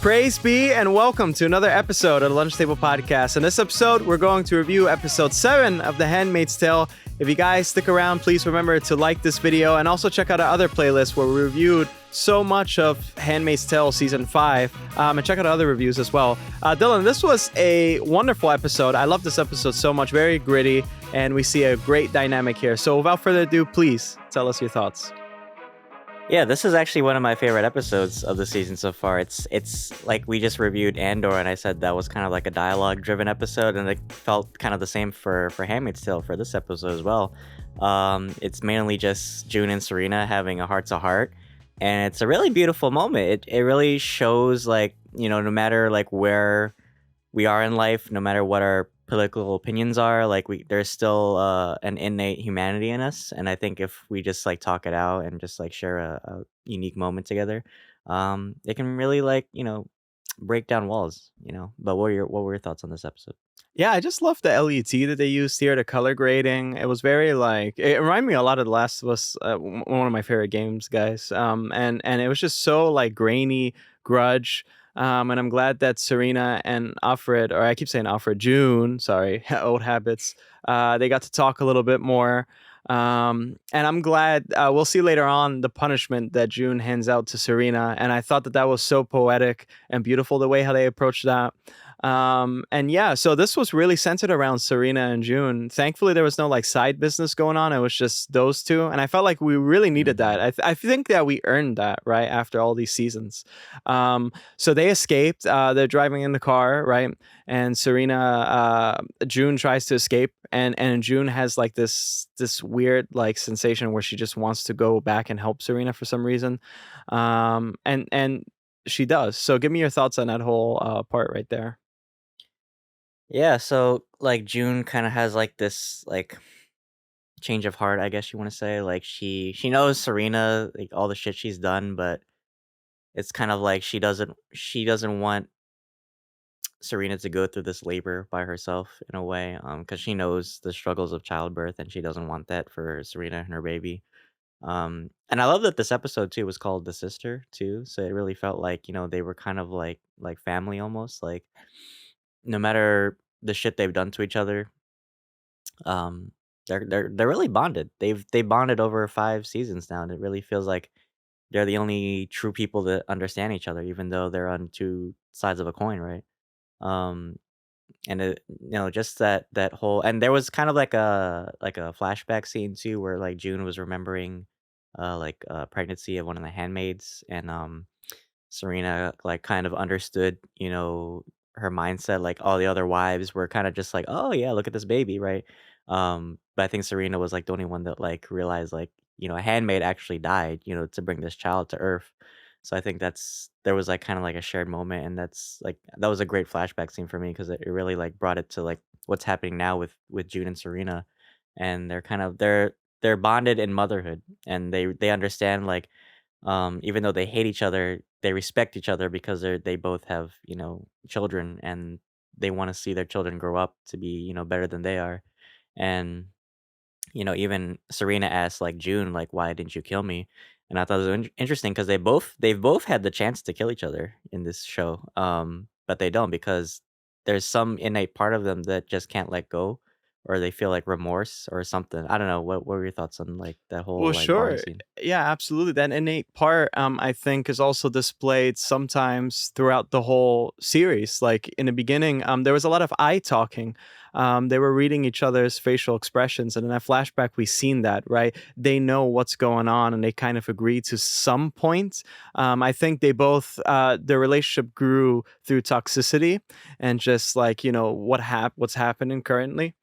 Praise be and welcome to another episode of the Lunch Table Podcast. In this episode, we're going to review episode 7 of The Handmaid's Tale. If you guys stick around, please remember to like this video and also check out our other playlist where we reviewed so much of Handmaid's Tale Season 5, and check out other reviews as well. Dylan, this was a wonderful episode. I love this episode so much, very gritty, and we see a great dynamic here. So without further ado, please tell us your thoughts. Yeah, this is actually one of my favorite episodes of the season so far. It's like we just reviewed Andor, and I said that was kind of like a dialogue-driven episode, and it felt kind of the same for Handmaid's Tale for this episode as well. It's mainly just June and Serena having a heart-to-heart, and it's a really beautiful moment. It really shows, like, you know, no matter like where we are in life, no matter what our political opinions are, like there's still an innate humanity in us, and I think if we just like talk it out and just like share a unique moment together, it can really, like, you know, break down walls, you know. But what were your thoughts on this episode? Yeah, I just love the LET that they used here, the color grading. It was very like it reminded me a lot of The Last of Us, one of my favorite games, guys. And it was just so like grainy, grudge. And I'm glad that Serena and Alfred, or I keep saying Alfred, June, sorry, old habits. They got to talk a little bit more. And I'm glad we'll see later on the punishment that June hands out to Serena. And I thought that that was so poetic and beautiful the way how they approached that. And yeah, so this was really centered around Serena and June. Thankfully, there was no like side business going on. It was just those two. And I felt like we really needed that. I think that we earned that, right? After all these seasons. So they escaped. They're driving in the car, right? And Serena, June tries to escape. And June has like this weird like sensation where she just wants to go back and help Serena for some reason. And she does. So give me your thoughts on that whole part right there. Yeah, so like June kind of has like this like change of heart, I guess you want to say. Like she knows Serena, like all the shit she's done, but it's kind of like she doesn't want Serena to go through this labor by herself in a way, because she knows the struggles of childbirth, and she doesn't want that for Serena and her baby. And I love that this episode too was called The Sister too, so it really felt like, you know, they were kind of like family almost. Like no matter the shit they've done to each other, um, they're really bonded. They bonded over 5 seasons now, and it really feels like they're the only true people that understand each other, even though they're on two sides of a coin, right? Um, and it, you know, just that whole, and there was kind of like a flashback scene too, where like June was remembering, like pregnancy of one of the handmaids, and Serena like kind of understood, you know, her mindset. Like all the other wives were kind of just like, oh yeah, look at this baby, right? But I think Serena was like the only one that like realized, like, you know, a handmaid actually died, you know, to bring this child to Earth. So I think there was like kind of like a shared moment, and that's like that was a great flashback scene for me because it really like brought it to like what's happening now with June and Serena, and they're bonded in motherhood, and they understand, like, even though they hate each other, they respect each other because they both have, you know, children, and they want to see their children grow up to be, you know, better than they are. And, you know, even Serena asked like June, like, why didn't you kill me? And I thought it was interesting because they've both had the chance to kill each other in this show, but they don't, because there's some innate part of them that just can't let go, or they feel like remorse or something. I don't know. What were your thoughts on like that Well, whole like bonding sure. scene? Yeah, absolutely. That innate part, I think, is also displayed sometimes throughout the whole series. Like in the beginning, there was a lot of eye talking. They were reading each other's facial expressions, and in that flashback, we seen that, right? They know what's going on, and they kind of agree to some point. I think they both, their relationship grew through toxicity and just like, you know, what's happening currently.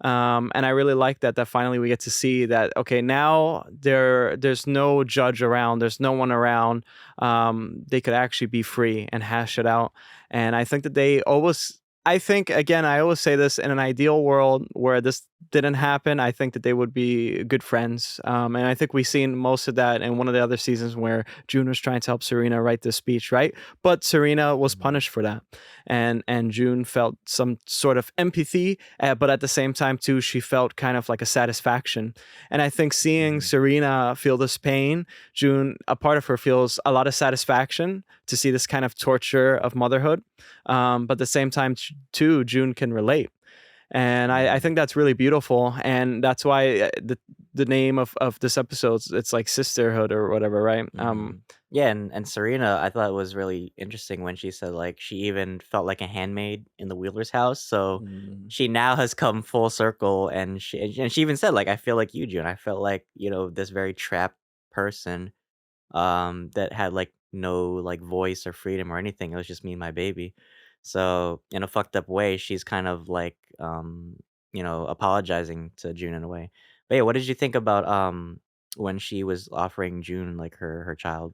And I really like that finally we get to see that, okay, now there's no judge around, there's no one around. They could actually be free and hash it out. And I think that they always, I think, again, I always say this, in an ideal world where didn't happen, I think that they would be good friends. And I think we've seen most of that in one of the other seasons where June was trying to help Serena write the speech, right? But Serena was Mhm. punished for that, and June felt some sort of empathy, but at the same time too, she felt kind of like a satisfaction. And I think seeing Mhm. Serena feel this pain, June, a part of her feels a lot of satisfaction to see this kind of torture of motherhood. But at the same time, too, June can relate, and I Mhm. think that's really beautiful, and that's why the name of this episode, it's like sisterhood or whatever, right? Mhm. Yeah, and Serena, I thought it was really interesting when she said, like, she even felt like a handmaid in the Wheeler's house, so Mm. she now has come full circle, and she even said, like, "I feel like you, June. I felt like, this very trapped person, that had, like, no, like, voice or freedom or anything. It was just me and my baby." So, in a fucked up way, she's kind of like, apologizing to June in a way. But yeah, what did you think about, when she was offering June, like, her child?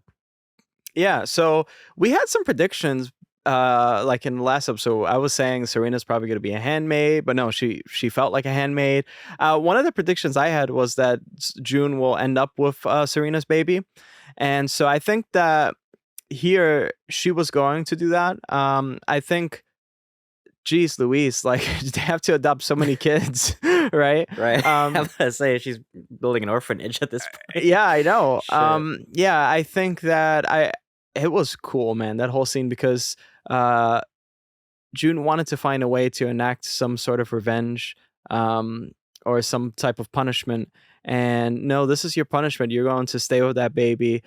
Yeah, so we had some predictions. Like in the last episode, I was saying Serena's probably going to be a handmaid, but no, she felt like a handmaid. One of the predictions I had was that June will end up with Serena's baby, and so I think that here she was going to do that. I think, geez, Louise, like they have to adopt so many kids, right? Right. I'm Um, gonna say she's building an orphanage at this point. yeah, I know. Shit. Yeah, I think that I it was cool, man, that whole scene because uh June wanted to find a way to enact some sort of revenge, um, or some type of punishment. And no, this is your punishment. You're going to stay with that baby,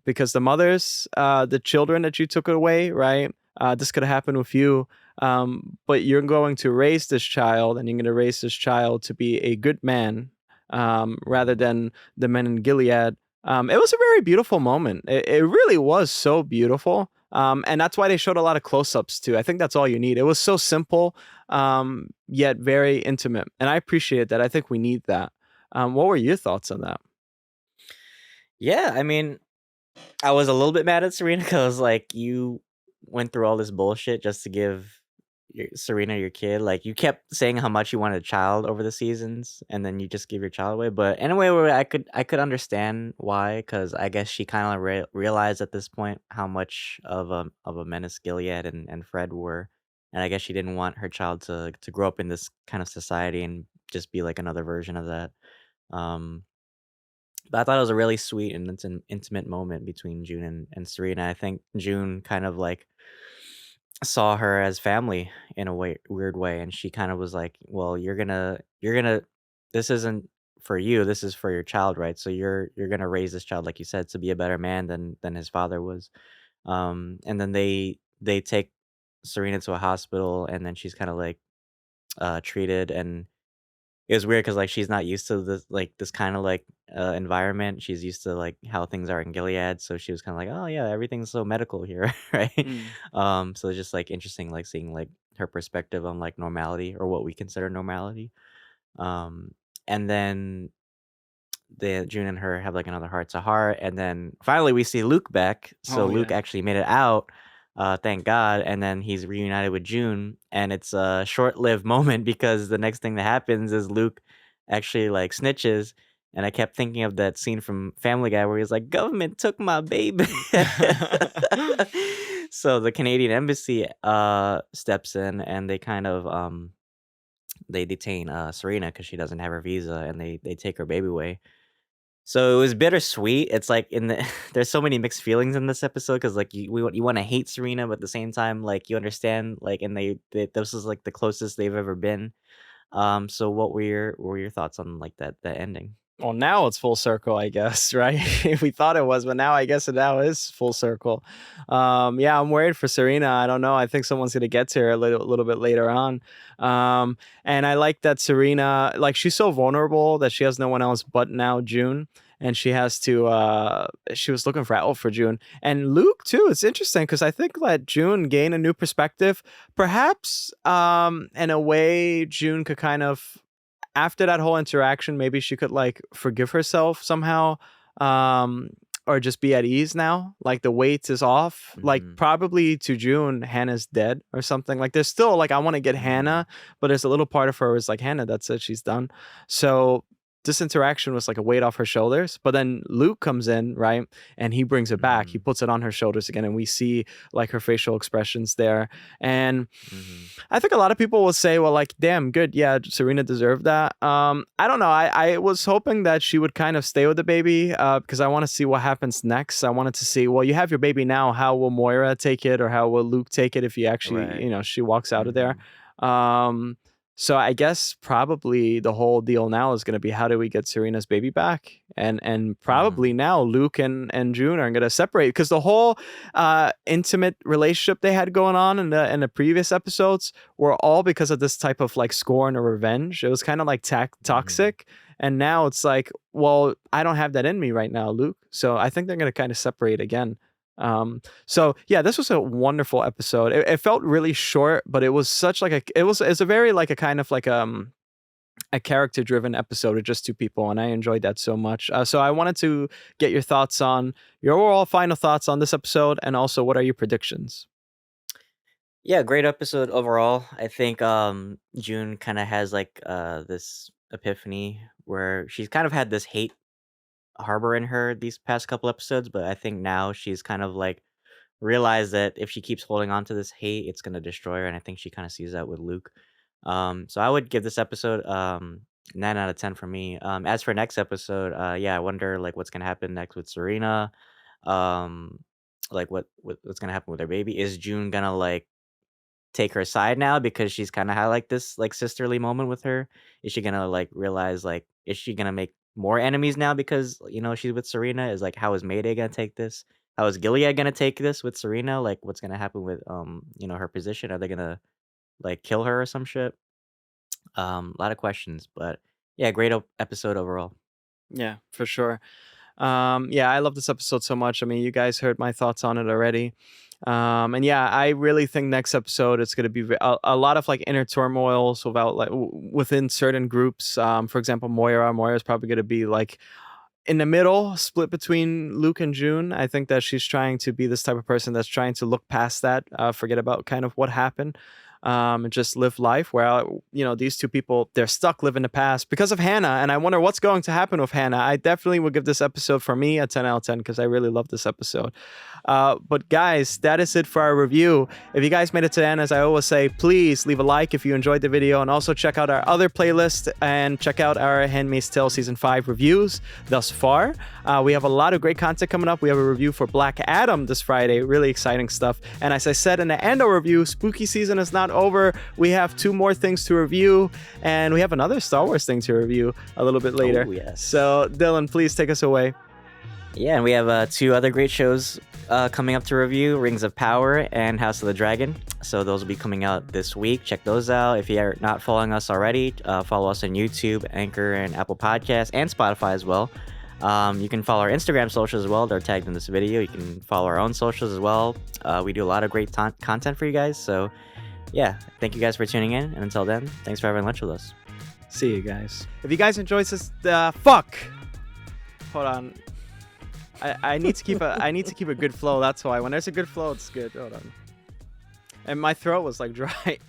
because the children that you took away, right? This could have happened with you. But you're going to raise this child, and you're going to raise this child to be a good man, rather Mhm. than the men in Gilead. It was a very beautiful moment. It really was so beautiful. And that's why they showed a lot of close-ups too. I think that's all you need. It was so simple, yet very intimate, and I appreciate that. I think we need that. What were your thoughts on that? Yeah, I mean, I was a little bit mad at Serena because, like, you went through all this bullshit just to give Serena your kid. Like, you kept saying how much you wanted a child over the seasons, and then you just give your child away. But in a way where I could understand why, because I guess she kind of realized at this point how much of a menace Gilead and Fred were, and I guess she didn't want her child to grow up in this kind of society and just be like another version of that. Um, but I thought it was a really sweet and it's an intimate moment between June and Serena. I think June kind of like saw her as family in a weird way, and she kind of was like, "Well, you're gonna. This isn't for you. This is for your child, right? So you're gonna raise this child, like you said, to be a better man than his father was." And then they take Serena to a hospital, and then she's kind of like treated, and it was weird because like, she's not used to this kinda, like, environment. She's used to, like, how things are in Gilead, so she was kinda like, "Oh, yeah, everything's so medical here," right? Mm. So it's just, like, interesting, like, seeing, like, her perspective on, like, normality or what we consider normality. Um, and then the June and her have, like, another heart to heart, and then finally we see Luke back. So Oh Luke yeah. actually made it out, thank God, and then he's reunited with June, and it's a short-lived moment because the next thing that happens is Luke actually, like, snitches, and I kept thinking of that scene from Family Guy where he's like, "Government took my baby." So the Canadian embassy, steps in, and they kind of, they detain, Serena because she doesn't have her visa, and they take her baby away. So it was bittersweet. It's like in the there's so many mixed feelings in this episode because like you want to hate Serena, but at the same time, like you understand, like and this is like the closest they've ever been. So what were your thoughts on like that ending? Well, now it's full circle, I guess, right? We thought it was, but now I guess it now is full circle. Yeah, I'm worried for Serena. I don't know. I think someone's gonna get to her a little bit later on. And I like that Serena, like she's so vulnerable that she has no one else but now June, and she has to. She was looking for help for June and Luke too. It's interesting because I think that June gained a new perspective. Perhaps, in a way, June could kind of, after that whole interaction, maybe she could like forgive herself somehow. Um, or just be at ease now. Like the weight is off. Like Mhm. probably to June, Hannah's dead or something. Like there's still like I want to get Mhm. Hannah, but there's a little part of her is like Hannah. That's it. She's done. So this interaction was like a weight off her shoulders. But then Luke comes in, right, and he brings it back. He Mhm. puts it on her shoulders again, and we see like her facial expressions there. And Mhm. I think a lot of people will say, well, like, damn, good. Yeah, Serena deserved that. I don't know. I was hoping that she would kind of stay with the baby because I want to see what happens next. I wanted to see, well, you have your baby now. How will Moira take it or how will Luke take it if he actually, Right. she walks out of there? Mhm. Um, so I guess probably the whole deal now is going to be how do we get Serena's baby back? And probably Mhm. now Luke and June are going to separate because the whole intimate relationship they had going on in the previous episodes were all because of this type of like scorn or revenge. It was kind of like Mhm. toxic. And now it's like, well, I don't have that in me right now, Luke. So I think they're going to kind of separate again. So yeah, this was a wonderful episode. It felt really short, but it was such like it's a very like a kind of like a character driven episode of just two people, and I enjoyed that so much. So I wanted to get your thoughts on your overall final thoughts on this episode, and also what are your predictions? Yeah, great episode overall. I think June kind of has like this epiphany where she's kind of had this hate harbor in her these past couple episodes, but I think now she's kind of like realized that if she keeps holding on to this hate, it's gonna destroy her, and I think she kind of sees that with Luke. So I would give this episode 9 out of 10 for me. As for next episode, yeah, I wonder like what's gonna happen next with Serena. Um, like what's gonna happen with her baby? Is June gonna like take her side now because she's kinda had, like, this, like, sisterly moment with her? Is she gonna, like, realize, like is she gonna make more enemies now because, she's with Serena? Is, like, how is Mayday gonna take this? How is Gilead gonna take this with Serena? Like, what's gonna happen with, her position? Are they gonna, like, kill her or some shit? A lot of questions, but yeah, great episode overall. Yeah, for sure. Yeah, I love this episode so much. I mean, you guys heard my thoughts on it already. And yeah, I really think next episode it's going to be a lot of like inner turmoils about like within certain groups. For example, Moira is probably going to be like in the middle, split between Luke and June. I think that she's trying to be this type of person that's trying to look past that, forget about kind of what happened, and just live life. Where these two people they're stuck living the past because of Hannah, and I wonder what's going to happen with Hannah. I definitely would give this episode for me a 10 out of 10 because I really love this episode. But guys, that is it for our review. If you guys made it to the end, as I always say, please leave a like if you enjoyed the video, and also check out our other playlist and check out our Handmaid's Tale Season 5 reviews thus far. We have a lot of great content coming up. We have a review for Black Adam this Friday. Really exciting stuff. And as I said in the Ando review, spooky season is not over. We have 2 more things to review, and we have another Star Wars thing to review a little bit later. Oh, yes. So, Dylan, please take us away. Yeah, and we have 2 other great shows coming up to review, Rings of Power and House of the Dragon. So those will be coming out this week. Check those out. If you're not following us already, follow us on YouTube, Anchor, and Apple Podcasts, and Spotify as well. You can follow our Instagram socials as well. They're tagged in this video. You can follow our own socials as well. We do a lot of great content for you guys. So yeah, thank you guys for tuning in. And until then, thanks for having lunch with us. See you guys. If you guys enjoyed this, fuck. Hold on. I need to keep a good flow. That's why when there's a good flow, it's good. Hold on. And my throat was like dry.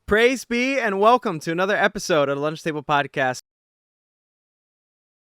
Praise be and welcome to another episode of the Lunch Table Podcast.